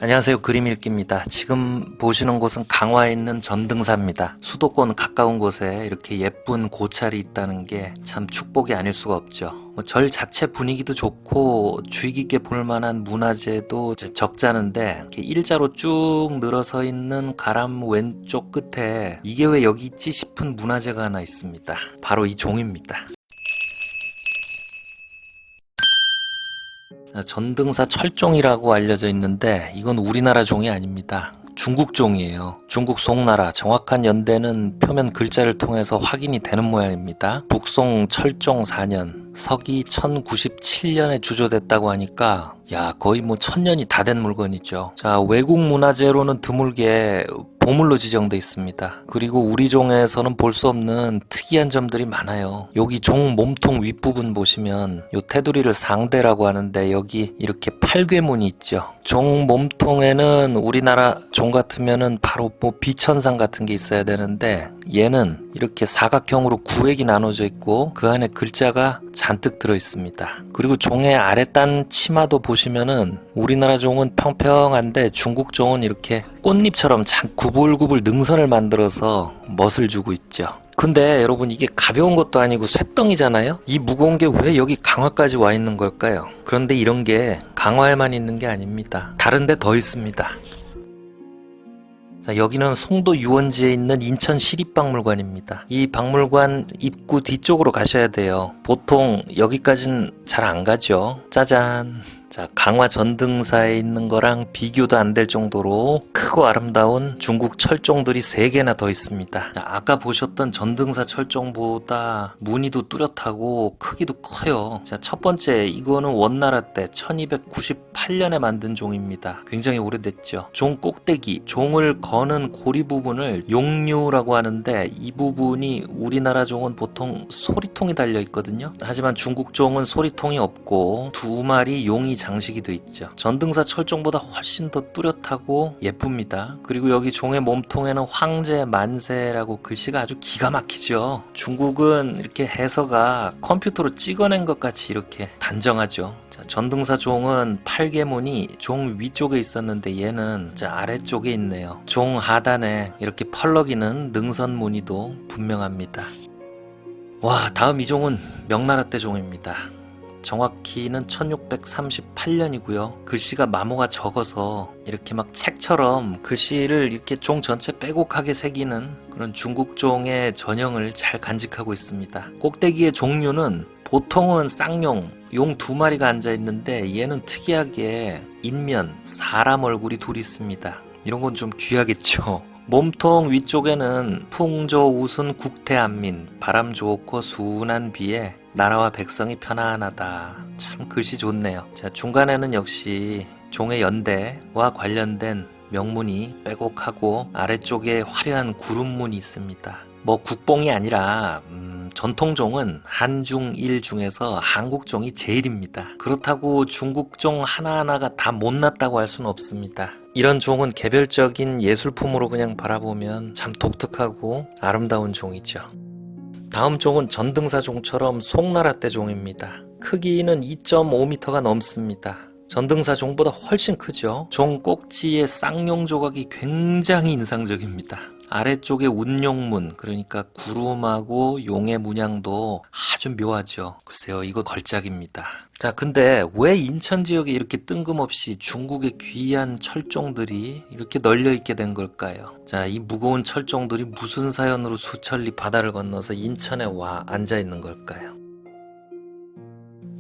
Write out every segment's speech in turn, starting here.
안녕하세요. 그림읽기입니다. 지금 보시는 곳은 강화에 있는 전등사입니다. 수도권 가까운 곳에 이렇게 예쁜 고찰이 있다는 게 참 축복이 아닐 수가 없죠. 절 자체 분위기도 좋고 주의 깊게 볼 만한 문화재도 적잖은데 이렇게 일자로 쭉 늘어서 있는 가람 왼쪽 끝에 이게 왜 여기 있지 싶은 문화재가 하나 있습니다. 바로 이 종입니다. 전등사 철종이라고 알려져 있는데 이건 우리나라 종이 아닙니다. 중국 종이에요. 중국 송나라 정확한 연대는 표면 글자를 통해서 확인이 되는 모양입니다. 북송 철종 4년 서기 1097년에 주조됐다고 하니까 거의 1000년이 다 된 물건이죠. 자, 외국 문화재로는 드물게 보물로 지정돼 있습니다. 그리고 우리 종에서는 볼 수 없는 특이한 점들이 많아요. 여기 종 몸통 윗부분 보시면 요 테두리를 상대라고 하는데 여기 이렇게 팔괘문이 있죠. 종 몸통에는 우리나라 종 같으면은 바로 비천상 같은 게 있어야 되는데 얘는 이렇게 사각형으로 구획이 나눠져 있고 그 안에 글자가 잔뜩 들어 있습니다. 그리고 종의 아랫단 치마도 보시면은 우리나라 종은 평평한데 중국 종은 이렇게 꽃잎처럼 구불구불 능선을 만들어서 멋을 주고 있죠. 근데 여러분 이게 가벼운 것도 아니고 쇳덩이잖아요. 이 무거운 게 왜 여기 강화까지 와 있는 걸까요? 그런데 이런 게 강화에만 있는 게 아닙니다. 다른 데 더 있습니다. 자, 여기는 송도 유원지에 있는 인천 시립박물관입니다. 이 박물관 입구 뒤쪽으로 가셔야 돼요. 보통 여기까진 잘 안 가죠. 짜잔. 자, 강화 전등사에 있는 거랑 비교도 안 될 정도로 크고 아름다운 중국 철종들이 3개나 더 있습니다. 자, 아까 보셨던 전등사 철종보다 무늬도 뚜렷하고 크기도 커요. 자, 첫 번째 이거는 원나라 때 1298년에 만든 종입니다. 굉장히 오래됐죠. 종 꼭대기, 종을 거는 고리 부분을 용류라고 하는데 이 부분이 우리나라 종은 보통 소리통이 달려 있거든요. 하지만 중국 종은 소리통이 없고 2마리 용이 장식이 돼 있죠. 전등사 철종보다 훨씬 더 뚜렷하고 예쁩니다. 그리고 여기 종의 몸통에는 황제 만세라고 글씨가 아주 기가 막히죠. 중국은 이렇게 해서가 컴퓨터로 찍어낸 것 같이 이렇게 단정하죠. 자, 전등사 종은 팔괘문이 종 위쪽에 있었는데 얘는 아래쪽에 있네요. 종 하단에 이렇게 펄럭이는 능선 무늬도 분명합니다. 와, 다음 이 종은 명나라 때 종입니다. 정확히는 1638년이고요. 글씨가 마모가 적어서 이렇게 막 책처럼 글씨를 이렇게 종 전체 빼곡하게 새기는 그런 중국 종의 전형을 잘 간직하고 있습니다. 꼭대기의 종류는 보통은 쌍용, 용 2마리가 앉아있는데 얘는 특이하게 인면, 사람 얼굴이 둘 있습니다. 이런 건 좀 귀하겠죠. 몸통 위쪽에는 풍조 웃은 국태안민, 바람 좋고 순한 비에 나라와 백성이 편안하다. 참 글씨 좋네요. 자, 중간에는 역시 종의 연대와 관련된 명문이 빼곡하고 아래쪽에 화려한 구름문이 있습니다. 국뽕이 아니라 전통종은 한중일 중에서 한국종이 제일입니다. 그렇다고 중국종 하나하나가 다 못났다고 할 수는 없습니다. 이런 종은 개별적인 예술품으로 그냥 바라보면 참 독특하고 아름다운 종이죠. 다음 종은 전등사 종처럼 송나라 때 종입니다. 크기는 2.5m가 넘습니다. 전등사 종보다 훨씬 크죠. 종 꼭지의 쌍용 조각이 굉장히 인상적입니다. 아래쪽에 운용문, 그러니까 구름하고 용의 문양도 아주 묘하죠. 글쎄요, 이거 걸작입니다. 자, 근데 왜 인천 지역에 이렇게 뜬금없이 중국의 귀한 철종들이 이렇게 널려 있게 된 걸까요? 자, 이 무거운 철종들이 무슨 사연으로 수천리 바다를 건너서 인천에 와 앉아 있는 걸까요?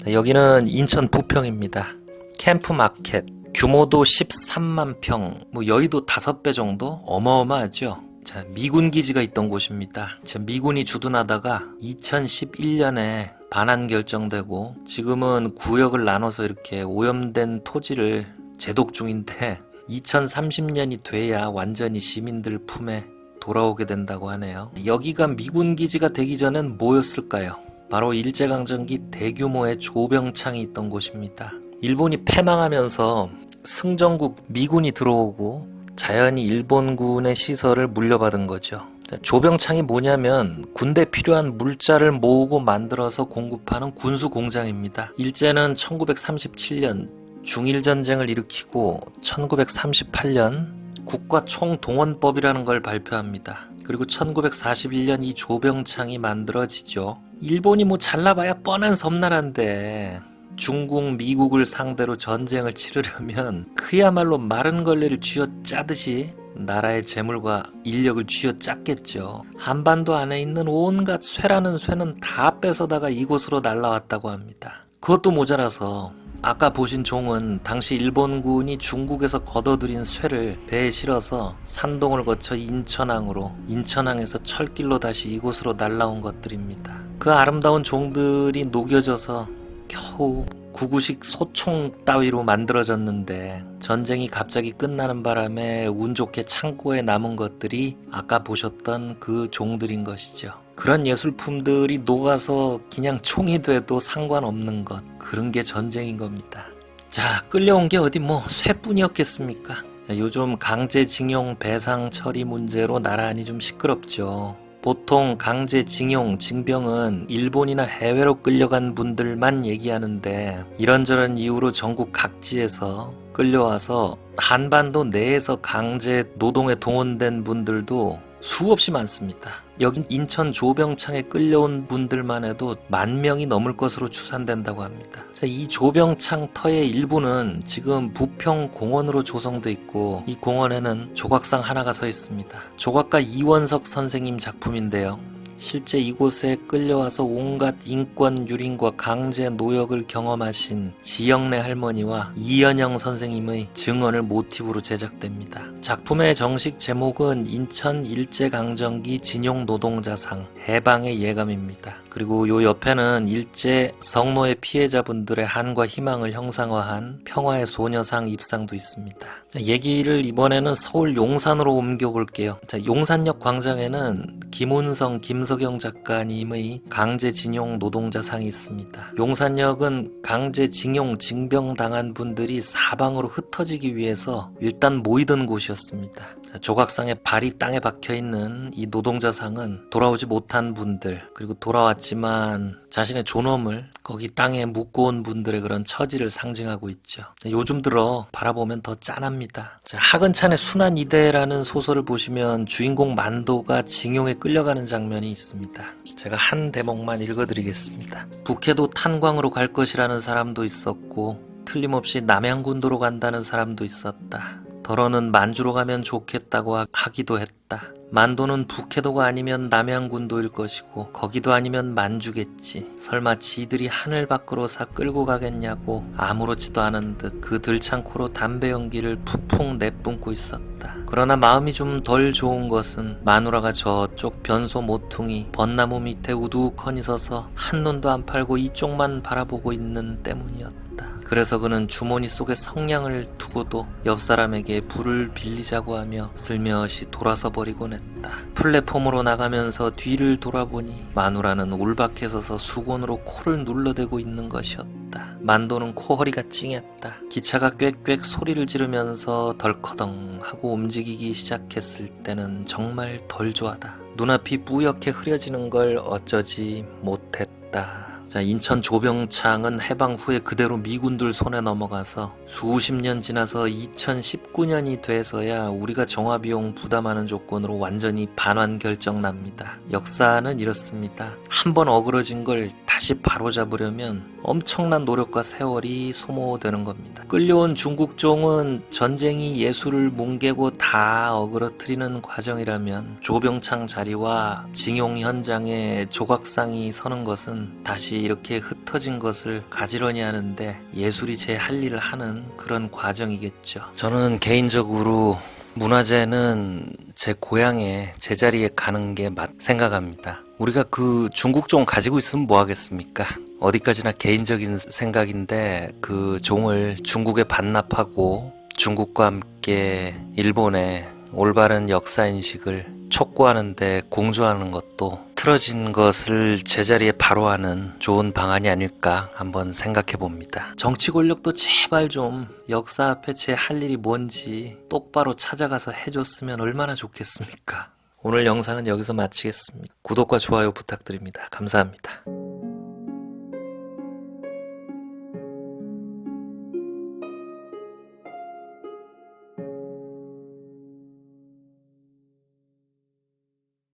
자, 여기는 인천 부평입니다. 캠프 마켓, 규모도 13만 평, 여의도 5배 정도? 어마어마하죠. 자, 미군 기지가 있던 곳입니다. 자, 미군이 주둔하다가 2011년에 반환 결정되고 지금은 구역을 나눠서 이렇게 오염된 토지를 재독 중인데 2030년이 돼야 완전히 시민들 품에 돌아오게 된다고 하네요. 여기가 미군 기지가 되기 전엔 뭐였을까요? 바로 일제강점기 대규모의 조병창이 있던 곳입니다. 일본이 패망하면서 승전국 미군이 들어오고 자연히 일본군의 시설을 물려받은 거죠. 조병창이 뭐냐면 군대 필요한 물자를 모으고 만들어서 공급하는 군수 공장입니다. 일제는 1937년 중일전쟁을 일으키고 1938년 국가총동원법이라는 걸 발표합니다. 그리고 1941년 이 조병창이 만들어지죠. 일본이 뭐 잘나봐야 뻔한 섬나라인데 중국, 미국을 상대로 전쟁을 치르려면 그야말로 마른 걸레를 쥐어짜듯이 나라의 재물과 인력을 쥐어짰겠죠. 한반도 안에 있는 온갖 쇠라는 쇠는 다 뺏어다가 이곳으로 날라왔다고 합니다. 그것도 모자라서 아까 보신 종은 당시 일본군이 중국에서 걷어들인 쇠를 배에 실어서 산동을 거쳐 인천항으로, 인천항에서 철길로 다시 이곳으로 날라온 것들입니다. 그 아름다운 종들이 녹여져서 겨우 구구식 소총 따위로 만들어졌는데 전쟁이 갑자기 끝나는 바람에 운 좋게 창고에 남은 것들이 아까 보셨던 그 종들인 것이죠. 그런 예술품들이 녹아서 그냥 총이 돼도 상관없는 것, 그런 게 전쟁인 겁니다. 자, 끌려온 게 어디 뭐 쇠뿐이었겠습니까? 자, 요즘 강제징용 배상 처리 문제로 나란히 좀 시끄럽죠. 보통 강제징용, 징병은 일본이나 해외로 끌려간 분들만 얘기하는데 이런저런 이유로 전국 각지에서 끌려와서 한반도 내에서 강제 노동에 동원된 분들도 수없이 많습니다. 여긴 인천 조병창에 끌려온 분들만 해도 10,000명이 넘을 것으로 추산된다고 합니다. 자, 이 조병창 터의 일부는 지금 부평공원으로 조성돼 있고 이 공원에는 조각상 하나가 서 있습니다. 조각가 이원석 선생님 작품인데요. 실제 이곳에 끌려와서 온갖 인권 유린과 강제 노역을 경험하신 지영래 할머니와 이연영 선생님의 증언을 모티브로 제작됩니다. 작품의 정식 제목은 인천 일제강점기 진용노동자상 해방의 예감입니다. 그리고 요 옆에는 일제 성노예 피해자분들의 한과 희망을 형상화한 평화의 소녀상 입상도 있습니다. 얘기를 이번에는 서울 용산으로 옮겨볼게요. 자, 용산역 광장에는 김운성, 김석영 작가님의 강제징용 노동자상이 있습니다. 용산역은 강제징용, 징병당한 분들이 사방으로 흩어지기 위해서 일단 모이던 곳이었습니다. 자, 조각상에 발이 땅에 박혀있는 이 노동자상은 돌아오지 못한 분들, 그리고 돌아왔지만 자신의 존엄을 거기 땅에 묻고 온 분들의 그런 처지를 상징하고 있죠. 자, 요즘 들어 바라보면 더 짠합니다. 자, 하근찬의 순환이대라는 소설을 보시면 주인공 만도가 징용에 끌려가는 장면이 있습니다. 제가 한 대목만 읽어드리겠습니다. 북해도 탄광으로 갈 것이라는 사람도 있었고 틀림없이 남양군도로 간다는 사람도 있었다. 더러는 만주로 가면 좋겠다고 하기도 했다. 만도는 북해도가 아니면 남양군도일 것이고 거기도 아니면 만주겠지. 설마 지들이 하늘 밖으로 사 끌고 가겠냐고 아무렇지도 않은 듯 그 들창코로 담배 연기를 푹푹 내뿜고 있었다. 그러나 마음이 좀 덜 좋은 것은 마누라가 저쪽 변소 모퉁이 벚나무 밑에 우두커니 서서 한눈도 안 팔고 이쪽만 바라보고 있는 때문이었다. 그래서 그는 주머니 속에 성냥을 두고도 옆 사람에게 불을 빌리자고 하며 슬며시 돌아서 버리곤 했다. 플랫폼으로 나가면서 뒤를 돌아보니 마누라는 울박해 서서 수건으로 코를 눌러대고 있는 것이었다. 만도는 코허리가 찡했다. 기차가 꽥꽥 소리를 지르면서 덜커덩 하고 움직이기 시작했을 때는 정말 덜 좋아다. 눈앞이 뿌옇게 흐려지는 걸 어쩌지 못했다. 자, 인천 조병창은 해방 후에 그대로 미군들 손에 넘어가서 수십 년 지나서 2019년이 돼서야 우리가 정화비용 부담하는 조건으로 완전히 반환 결정납니다. 역사는 이렇습니다. 한번 어그러진 걸 다시 바로잡으려면 엄청난 노력과 세월이 소모되는 겁니다. 끌려온 중국종은 전쟁이 예술을 뭉개고 다 어그러뜨리는 과정이라면 조병창 자리와 징용 현장에 조각상이 서는 것은 다시 이렇게 흩어진 것을 가지런히 하는데 예술이 제 할 일을 하는 그런 과정이겠죠. 저는 개인적으로 문화재는 제 고향에 제자리에 가는 게 맞 생각합니다. 우리가 그 중국종 가지고 있으면 뭐 하겠습니까? 어디까지나 개인적인 생각인데 그 종을 중국에 반납하고 중국과 함께 일본의 올바른 역사인식을 촉구하는데 공조하는 것도 틀어진 것을 제자리에 바로 하는 좋은 방안이 아닐까 한번 생각해 봅니다. 정치 권력도 제발 좀 역사 앞에 제 할 일이 뭔지 똑바로 찾아가서 해줬으면 얼마나 좋겠습니까? 오늘 영상은 여기서 마치겠습니다. 구독과 좋아요 부탁드립니다. 감사합니다.